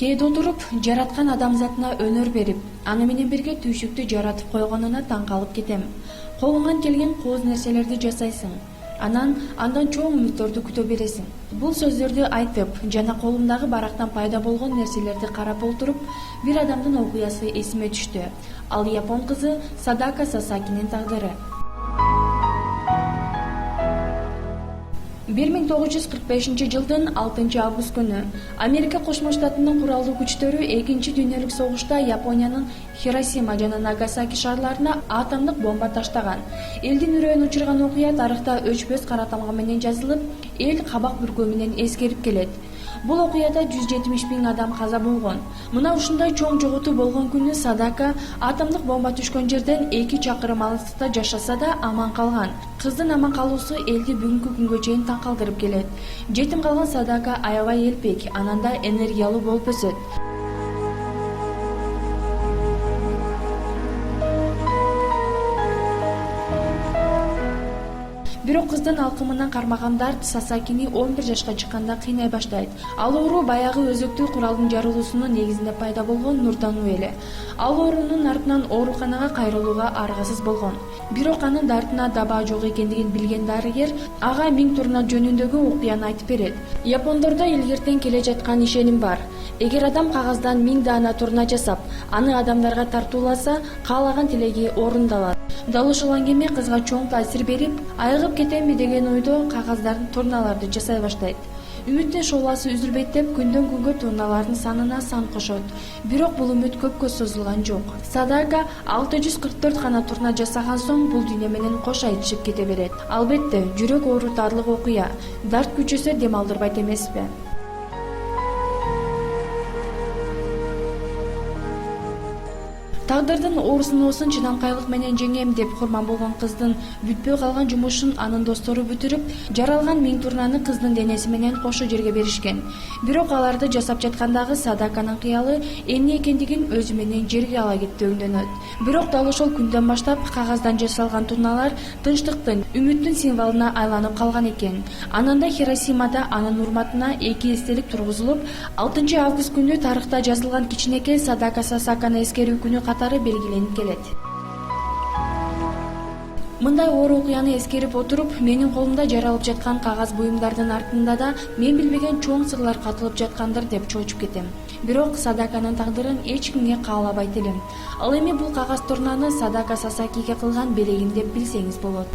Кээде отуруп жараткан адамзатына өнөр берип, аны менен бирге түйшүктү жаратып койгонуна таң калып кетем. Колуңан келген кооз нерселерди жасайсың. Андан чоң үмүттөрдү күтө бересиң. Бул сөздөрдү айтып жана колумдагы барактан пайда болгон нерселерди карап отуруп, бир адамдын окуясы эсиме түштү. Ал япон кызы Садака Сасакинин тагдыры. 1945-жылдын 6-август күнү Америка Кошмо Штатынын куралдуу күчтөрү Экинчи дүйнөлүк согушта Япониянын Хиросима жана Нагасаки шаарларына атомдук бомба таштаган. Элдин үрөйүн учурган окуя тарыхта өчпөс кара тамга менен жазылып, эл кабак бүркөө менен эскерип келет. Бул окуяда 170 000 адам каза болгон. Мына ушундай чоң жоготуу болгон күнү Садака атомдук бомба түшкөн жерден 2 чакырым алыстыкта жашаса да аман калган. Кыздын аман калуусу элди бүгүнкү күнгө чейин таң калтырып келет. Жетим калган Садака аябай элпек, ананда энергиялуу болуп өсөт. Бирок кыздын алкымынан кармагандар Сасакини 11 жашка чыкканда кыйнай баштайт. Ал оору баягы өзөктүү куралдын жарылуусунун негизинде пайда болгон нурдануу эле. Ал оорунун артынан ооруканага кайрылууга аргасыз болгон. Бирок анын дартына даба жок экендигин билген дарыгер ага 1000 турна жөнүндөгү окуяны айтып берет. Япондордо илгертен келе жаткан ишеним бар. Эгер адам кагаздан 1000 даана турна жасап, аны адамдарга тартууласа, каалаган тилеги орундалат. Дал ушул аңгеме кызга чоң таасир берип, айыгып кетемби деген ойдо кагаздан турналарды жасай баштайт. Үмүттүн шооласы үзүлбөйт деп күндөн күнгө турналардын санына сан кошот. Бирок бул үмүт көпкө созулган жок. Садака 644 гана турна жасаган соң бул дүйнө менен кош айтышып кете берет. Албетте, жүрөк оорутарлык окуя. Дарт күчөсө дем алдырбайт эмеспи? Тагдырдын оорусун чыдамкайлык менен жеңем деп курман болгон кыздын бүтпөй калган жумушун анын достору бүтүрүп, жаралган 1000 турнаны кыздын денеси менен кошо жерге беришкен. Бирок аларды жасап жаткандагы Садаканын кыялы эмне экендигин өзү менен жерге ала кеттөөнөнөт. Бирок дал ошол күндөн баштап кагаздан жасалган турналар тынчтыктын, үмүттүн символуна айланып калган экен. Ананда Хиросимада анын урматына 2 эстелик тургузулуп, 6-август күнү тарыхта жазылган кичинекей Садака Сасаканы эскерүү күнү белгиленип келет. Мындай оор окуяны эскерип отуруп, менин колумда жаралып жаткан кагаз буюмдардын артында да мен билбеген чоң сырлар катылып жаткандыр деп чоочуп кетем. Бирок Садаканын тагдырын эч кимге каалабайт элем. Ал эми бул кагаз турнаны Садака Сасакиге кылган белегим деп билсеңиз болот.